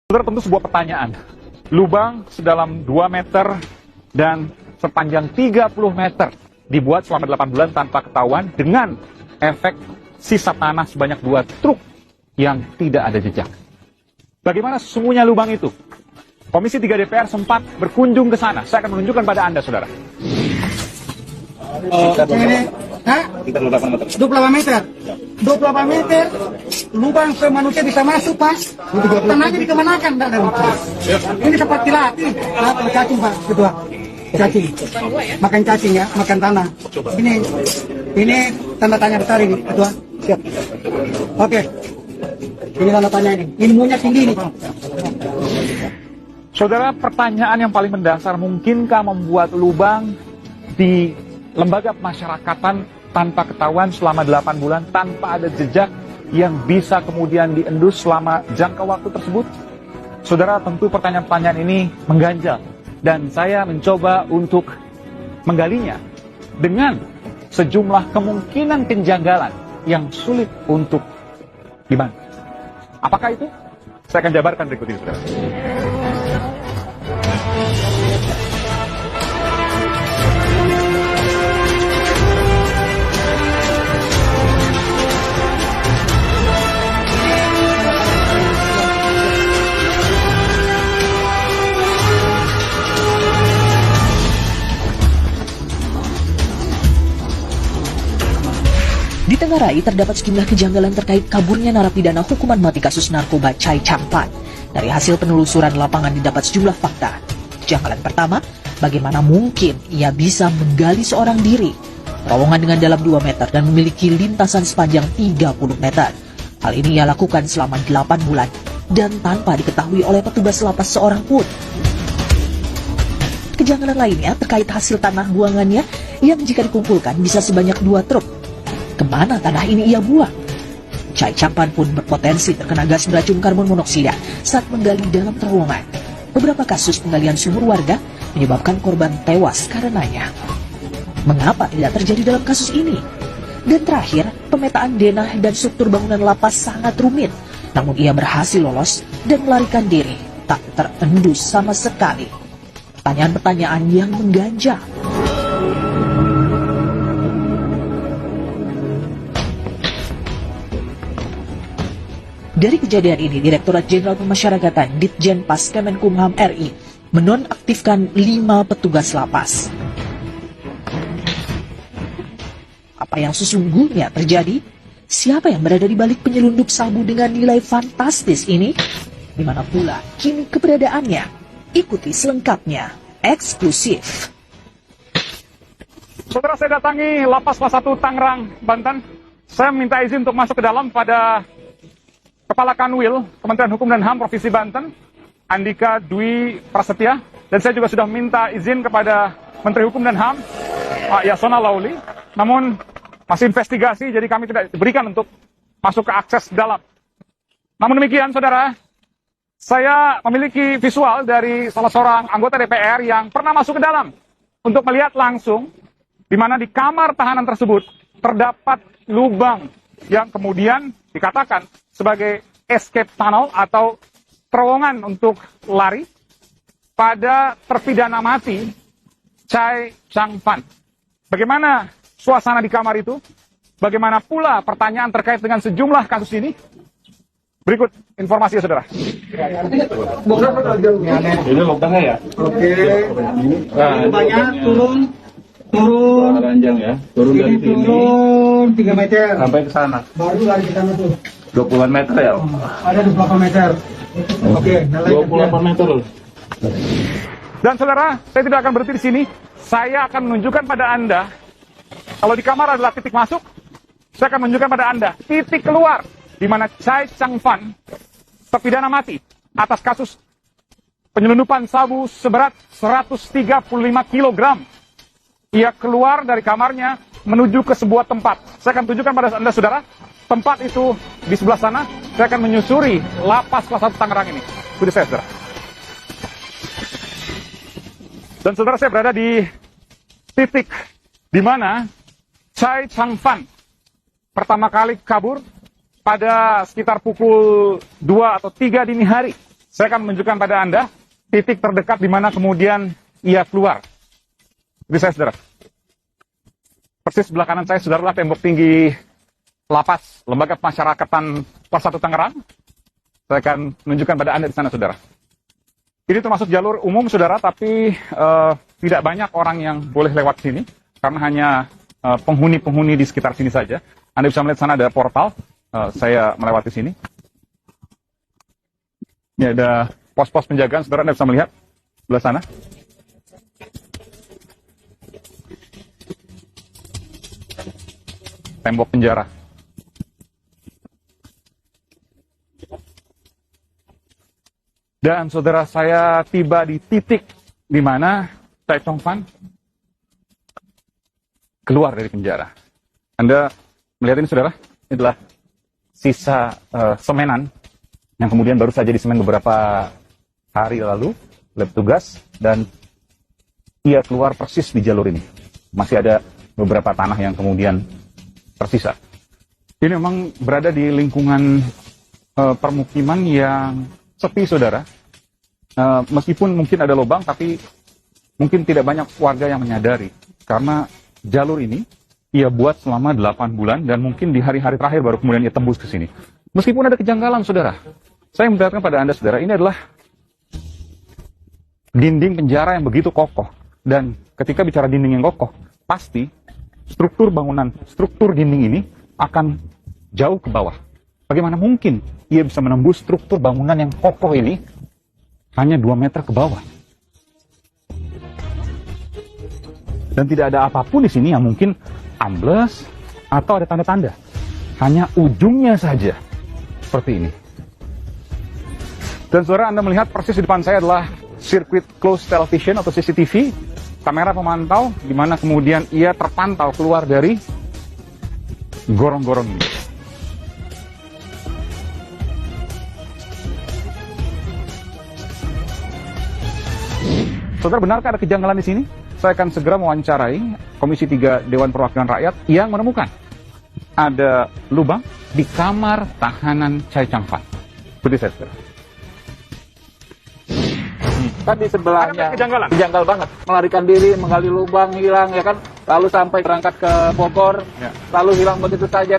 Saudara, tentu sebuah pertanyaan. Lubang sedalam 2 meter dan sepanjang 30 meter dibuat selama 8 bulan tanpa ketahuan dengan efek sisa tanah sebanyak 2 truk yang tidak ada jejak. Bagaimana sesungguhnya lubang itu? Komisi 3 DPR sempat berkunjung ke sana. Saya akan menunjukkan pada Anda, saudara. Ini, 28 meter. 28 meter, lubang semanusia bisa masuk, Pak. Tanahnya dikemanakan, Pak? Ini seperti latih. Cacing, Pak, ketua. Cacing. Makan cacing ya, makan tanah. Ini tanda tanya besar ini, ketua. Siap. Oke. Ini tanda tanya ini. Ilmunya tinggi ini. Saudara, pertanyaan yang paling mendasar, mungkinkah membuat lubang di lembaga pemasyarakatan tanpa ketahuan selama 8 bulan tanpa ada jejak yang bisa kemudian diendus selama jangka waktu tersebut? Saudara, tentu pertanyaan-pertanyaan ini mengganjal dan saya mencoba untuk menggalinya dengan sejumlah kemungkinan kejanggalan yang sulit untuk dibantah. Apakah itu? Saya akan jabarkan berikut ini, saudara. Di Tenggarai terdapat sejumlah kejanggalan terkait kaburnya narapidana hukuman mati kasus narkoba Chai Chang-pan. Dari hasil penelusuran lapangan didapat sejumlah fakta. Kejanggalan pertama, bagaimana mungkin ia bisa menggali seorang diri? Terowongan dengan dalam 2 meter dan memiliki lintasan sepanjang 30 meter. Hal ini ia lakukan selama 8 bulan dan tanpa diketahui oleh petugas lapas seorang pun. Kejanggalan lainnya terkait hasil tanah buangannya yang jika dikumpulkan bisa sebanyak 2 truk. Kemana tanah ini ia buang? Chai Chang-pan pun berpotensi terkena gas beracun karbon monoksida saat menggali dalam terowongan. Beberapa kasus penggalian sumur warga menyebabkan korban tewas karenanya. Mengapa tidak terjadi dalam kasus ini? Dan terakhir, pemetaan denah dan struktur bangunan lapas sangat rumit. Namun ia berhasil lolos dan melarikan diri, tak terendus sama sekali. Pertanyaan-pertanyaan yang mengganjal. Dari kejadian ini, Direktorat Jenderal Pemasyarakatan Ditjenpas Kemenkumham RI menonaktifkan 5 petugas lapas. Apa yang sesungguhnya terjadi? Siapa yang berada di balik penyelundup sabu dengan nilai fantastis ini? Di mana pula kini keberadaannya? Ikuti selengkapnya, eksklusif. Saudara, saya datangi Lapas Kelas 1 Tangerang, Banten. Saya minta izin untuk masuk ke dalam pada Kepala Kanwil Kementerian Hukum dan HAM Provinsi Banten, Andika Dwi Prasetya, dan saya juga sudah minta izin kepada Menteri Hukum dan HAM, Pak Yasona Lauli, namun masih investigasi, jadi kami tidak diberikan untuk masuk ke akses dalam. Namun demikian, saudara, saya memiliki visual dari salah seorang anggota DPR yang pernah masuk ke dalam untuk melihat langsung di mana di kamar tahanan tersebut terdapat lubang yang kemudian dikatakan sebagai escape tunnel atau terowongan untuk lari pada terpidana mati Chai Chang-pan. Bagaimana suasana di kamar itu? Bagaimana pula pertanyaan terkait dengan sejumlah kasus ini? Berikut informasi, saudara. Ini lubangnya ya? Oke. Nah, Banyak turun. ranjang ya. Turun dari sini Turun 3 meter. sampai ke sana. Baru lari ke sana tuh. 20 meter ya? Ada 28 meter. Oke, 28 meter. Dan saudara, saya tidak akan berhenti di sini. Saya akan menunjukkan pada Anda, kalau di kamar adalah titik masuk, saya akan menunjukkan pada Anda titik keluar, di mana Chai Chang-pan terpidana mati atas kasus penyelundupan sabu seberat 135 kg. Ia keluar dari kamarnya menuju ke sebuah tempat. Saya akan tunjukkan pada Anda, saudara, tempat itu di sebelah sana. Saya akan menyusuri Lapas Kelas 1 Tangerang ini. Ikuti saya, saudara. Dan saudara, saya berada di titik di mana Chai Chang-pan pertama kali kabur pada sekitar pukul 2 atau 3 dini hari Saya akan menunjukkan pada Anda titik terdekat di mana kemudian ia keluar. Jadi saya, saudara. Persis sebelah kanan saya, saudara, tembok tinggi lapas Lembaga Pemasyarakatan Kelas 1 Tangerang. Saya akan menunjukkan pada Anda di sana, saudara. Ini termasuk jalur umum, saudara, tapi tidak banyak orang yang boleh lewat sini, karena hanya penghuni-penghuni di sekitar sini saja. Anda bisa melihat sana ada portal, saya melewati sini. Ini ada pos-pos penjagaan, saudara, Anda bisa melihat sebelah sana. Tembok penjara. Dan saudara, saya tiba di titik di mana Chai Chong-fan keluar dari penjara. Anda melihat ini, saudara, ini adalah sisa semenan yang kemudian baru saja disemen beberapa hari lalu oleh petugas, dan ia keluar persis di jalur ini. Masih ada beberapa tanah yang kemudian tersisa. Ini memang berada di lingkungan permukiman yang sepi, saudara. Meskipun mungkin ada lubang, tapi mungkin tidak banyak warga yang menyadari. Karena jalur ini ia buat selama 8 bulan, dan mungkin di hari-hari terakhir baru kemudian ia tembus ke sini. Meskipun ada kejanggalan, saudara. Saya memperlihatkan pada Anda, saudara, ini adalah dinding penjara yang begitu kokoh. Dan ketika bicara dinding yang kokoh, pasti struktur bangunan, struktur dinding ini akan jauh ke bawah. Bagaimana mungkin ia bisa menembus struktur bangunan yang kokoh ini hanya 2 meter ke bawah? Dan tidak ada apapun di sini yang mungkin ambles atau ada tanda-tanda. Hanya ujungnya saja seperti ini. Dan saudara, Anda melihat persis di depan saya adalah sirkuit closed television atau CCTV, kamera pemantau, di mana kemudian ia terpantau keluar dari gorong-gorong ini. Saudara, benarkah ada kejanggalan di sini? Saya akan segera mewawancarai Komisi 3 Dewan Perwakilan Rakyat yang menemukan ada lubang di kamar tahanan Chai Chong-fan. Seperti saya, saudara. Kan di sebelahnya Ada kejanggalan? janggal banget, melarikan diri, menggali lubang, hilang, ya kan, lalu sampai berangkat ke Bogor, Ya. lalu hilang begitu saja.